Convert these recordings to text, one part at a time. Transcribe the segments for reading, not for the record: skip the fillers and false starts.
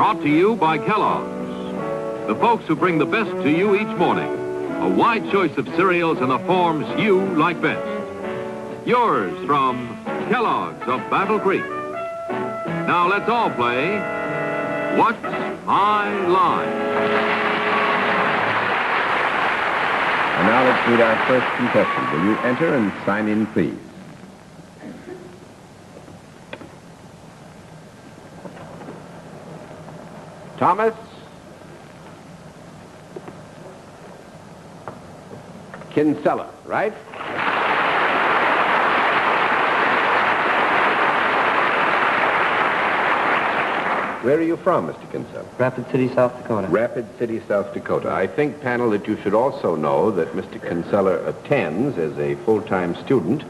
Brought to you by Kellogg's, the folks who bring the best to you each morning. A wide choice of cereals in the forms you like best. Yours from Kellogg's of Battle Creek. Now let's all play What's My Line? And now let's meet our first contestant. Will you enter and sign in, please? Thomas Kinsella, right? Where are you from, Mr. Kinsella? Rapid City, South Dakota. Rapid City, South Dakota. I think, panel, that you should also know that Mr. Kinsella attends as a full-time student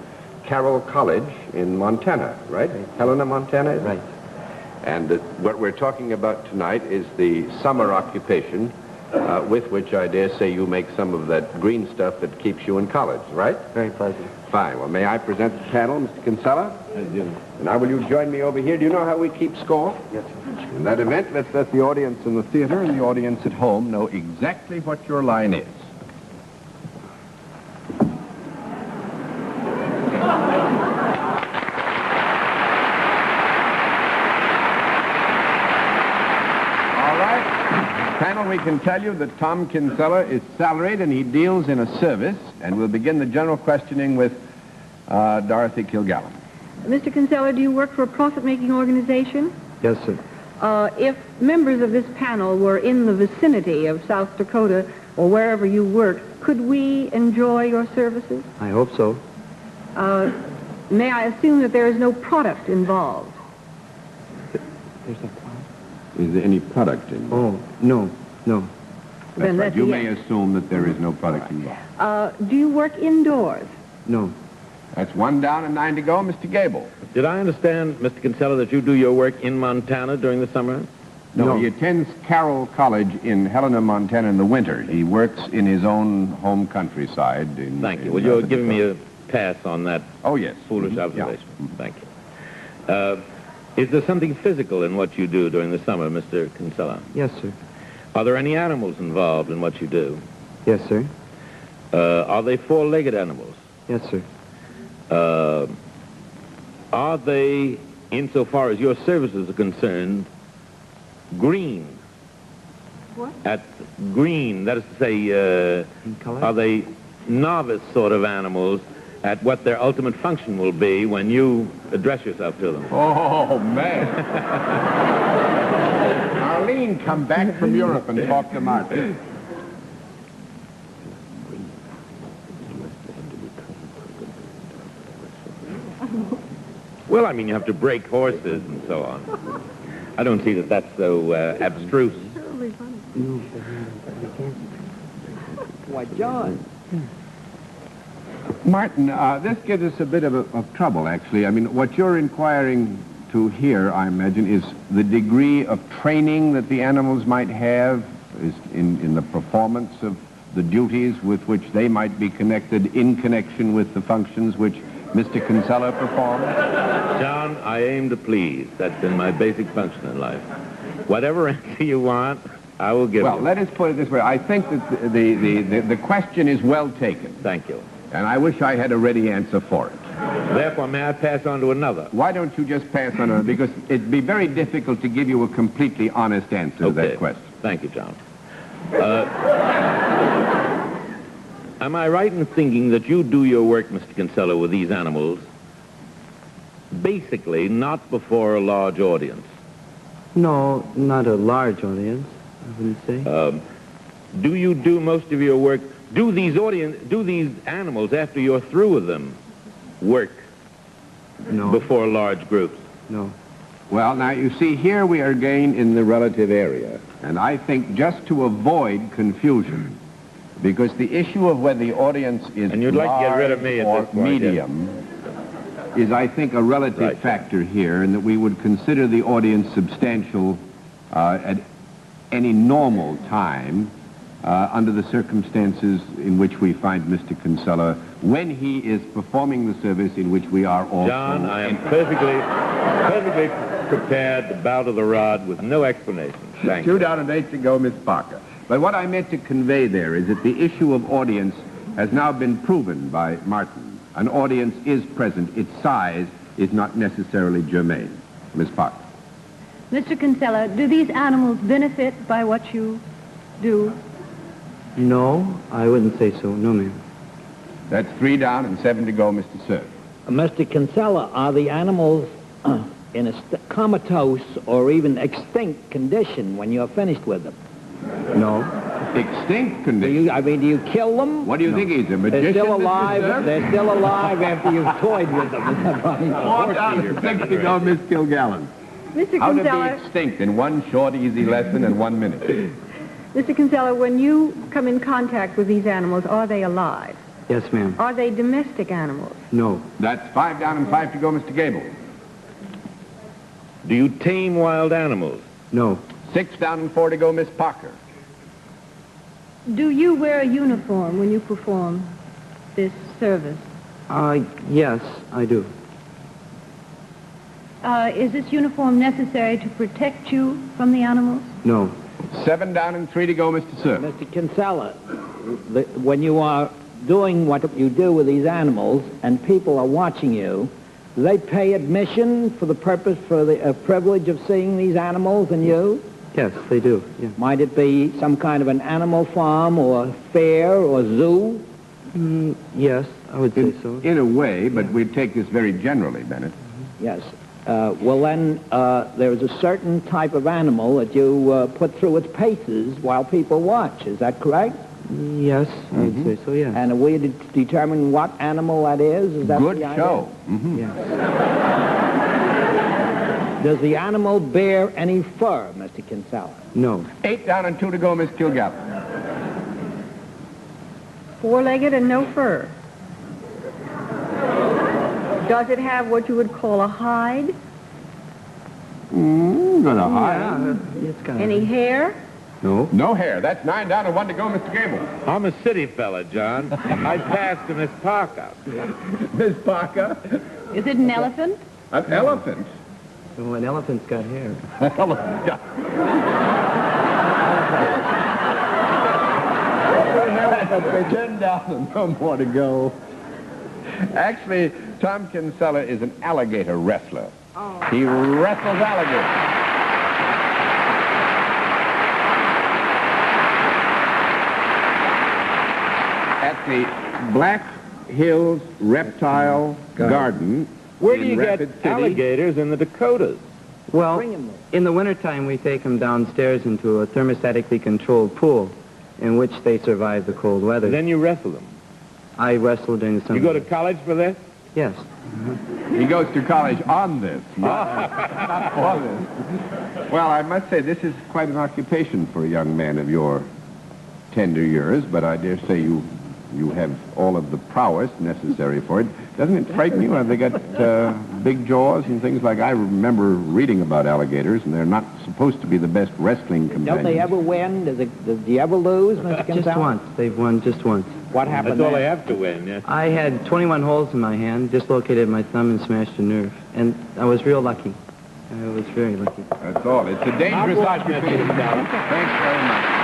Carroll College in Montana, right? Helena, Montana, is it? Right. And what we're talking about tonight is the summer occupation with which I dare say you make some of that green stuff that keeps you in college, right? Very pleasant. Fine. Well, may I present the panel, Mr. Kinsella? I do. And now will you join me over here? Do you know how we keep score? Yes, sir. In that event, let's let the audience in the theater and the audience at home know exactly what your line is. Panel, we can tell you that Tom Kinsella is salaried and he deals in a service, and we'll begin the general questioning with Dorothy Kilgallen. Mr. Kinsella, do you work for a profit-making organization? Yes, sir. If members of this panel were in the vicinity of South Dakota or wherever you work, could we enjoy your services? I hope so. May I assume that there is no product involved? There's a problem. Is there any product involved? Oh, no. Then That's right. that's You a may yes. assume that there is no product involved. Do you work indoors? No. That's 1 down and 9 to go. Mr. Gable. Did I understand, Mr. Kinsella, that you do your work in Montana during the summer? No, he attends Carroll College in Helena, Montana in the winter. He works in his own home countryside. Thank you. Well, you're giving me a pass on that Oh, yes. foolish Yeah. observation. Thank you. Is there something physical in what you do during the summer, Mr. Kinsella? Yes, sir. Are there any animals involved in what you do? Yes, sir. Are they four-legged animals? Yes, sir. Are they, insofar as your services are concerned, green? What? At green, that is to say, In color? are they novice sort of animals at what their ultimate function will be when you address yourself to them? Oh, man. Arlene, come back from Europe and talk to Martin. Well, I mean, you have to break horses and so on. I don't see that that's so abstruse. Totally funny. No. Why, John. Martin, this gives us a bit of trouble, actually. I mean, what you're inquiring to here, I imagine, is the degree of training that the animals might have is in the performance of the duties with which they might be connected in connection with the functions which Mr. Kinsella performs. John, I aim to please. That's been my basic function in life. Whatever answer you want, I will give Well, you. let us put it this way. I think that the question is well taken, Thank you. and I wish I had a ready answer for it. Therefore, may I pass on to another? Why don't you just pass on it? Because it'd be very difficult to give you a completely honest answer to that question. Thank you, John. Am I right in thinking that you do your work, Mr. Kinsella, with these animals, basically not before a large audience? No, not a large audience, I wouldn't say. Do you do most of your work? Do these animals, after you're through with them, work No. before large groups? No. Well, now, you see, here we are again in the relative area. And I think just to avoid confusion, because the issue of whether the audience is And you'd like to get rid of me at or this point, medium is, I think, a relative Right. factor here, and that we would consider the audience substantial at any normal time under the circumstances in which we find Mr. Kinsella when he is performing the service in which we are also... John, I am perfectly prepared to bow to the rod with no explanation. Thank 2 you. down and 8 to go, Miss Parker. But what I meant to convey there is that the issue of audience has now been proven by Martin. An audience is present. Its size is not necessarily germane. Miss Parker. Mr. Kinsella, do these animals benefit by what you do? No, I wouldn't say so. No, ma'am. That's 3 down and 7 to go, Mr. Sir. Mr. Kinsella, are the animals in a comatose or even extinct condition when you're finished with them? No. Extinct Do condition. you kill them? What do you think he's a magician? They're still Mr. alive. Sir? They're still alive after you've toyed with them. Is that right? 4 down and 6 to go, Miss Kilgallen. Mr. How to be Kinsella, extinct in 1 short, easy lesson in 1 minute. Mr. Kinsella, when you come in contact with these animals, are they alive? Yes, ma'am. Are they domestic animals? No. That's 5 down and 5 to go, Mr. Gable. Do you tame wild animals? No. 6 down and 4 to go, Miss Parker. Do you wear a uniform when you perform this service? Yes, I do. Is this uniform necessary to protect you from the animals? No. 7 down and 3 to go, Mr. Sir. Mr. Kinsella, when you are doing what you do with these animals and people are watching you, do they pay admission for the purpose, for the privilege of seeing these animals and you? Yes, they do. Yeah. Might it be some kind of an animal farm or fair or zoo? Yes, I would say so. In a way, but we take this very generally, Bennett. Yes. Well, then, there is a certain type of animal that you put through its paces while people watch. Is that correct? Yes, I would say so, yeah. And are we to determine what animal that is? Is that Good the idea? show. Yes. Does the animal bear any fur, Mr. Kinsella? No. 8 down and 2 to go, Miss Kilgallen. 4-legged and no fur. Does it have what you would call a hide? Got a hide. Yeah, it's got Any hair? No. No hair. That's 9 down and 1 to go, Mr. Gable. I'm a city fella, John. I passed to Miss Parker. Miss Parker. Is it an elephant? An elephant. Oh, an elephant's got hair. Elephant. Yeah. 10 down and no more to go. Actually, Tom Kinsella is an alligator wrestler. Oh. He wrestles alligators. At the Black Hills Reptile Garden. Where do in you get Rapid City. alligators in the Dakotas? Well, Bring 'em. in the wintertime, we take them downstairs into a thermostatically controlled pool in which they survive the cold weather. Then you wrestle them. I wrestle during the summer. You go to college for this? Yes. He goes to college on this, not for this. Well, I must say, this is quite an occupation for a young man of your tender years, but I dare say you have all of the prowess necessary for it. Doesn't it frighten you? Have they got big jaws and things like I remember reading about alligators, and they're not supposed to be the best wrestling companions. Don't they ever win? Do you ever lose, Mr. Kinsella? Just once. They've won just once. What happened That's all there? they have to win, yes. I had 21 holes in my hand, dislocated my thumb, and smashed a nerve. And I was real lucky. I was very lucky. That's all. It's a dangerous I'll watch Mr. occupation. Kinsella. Thanks very much.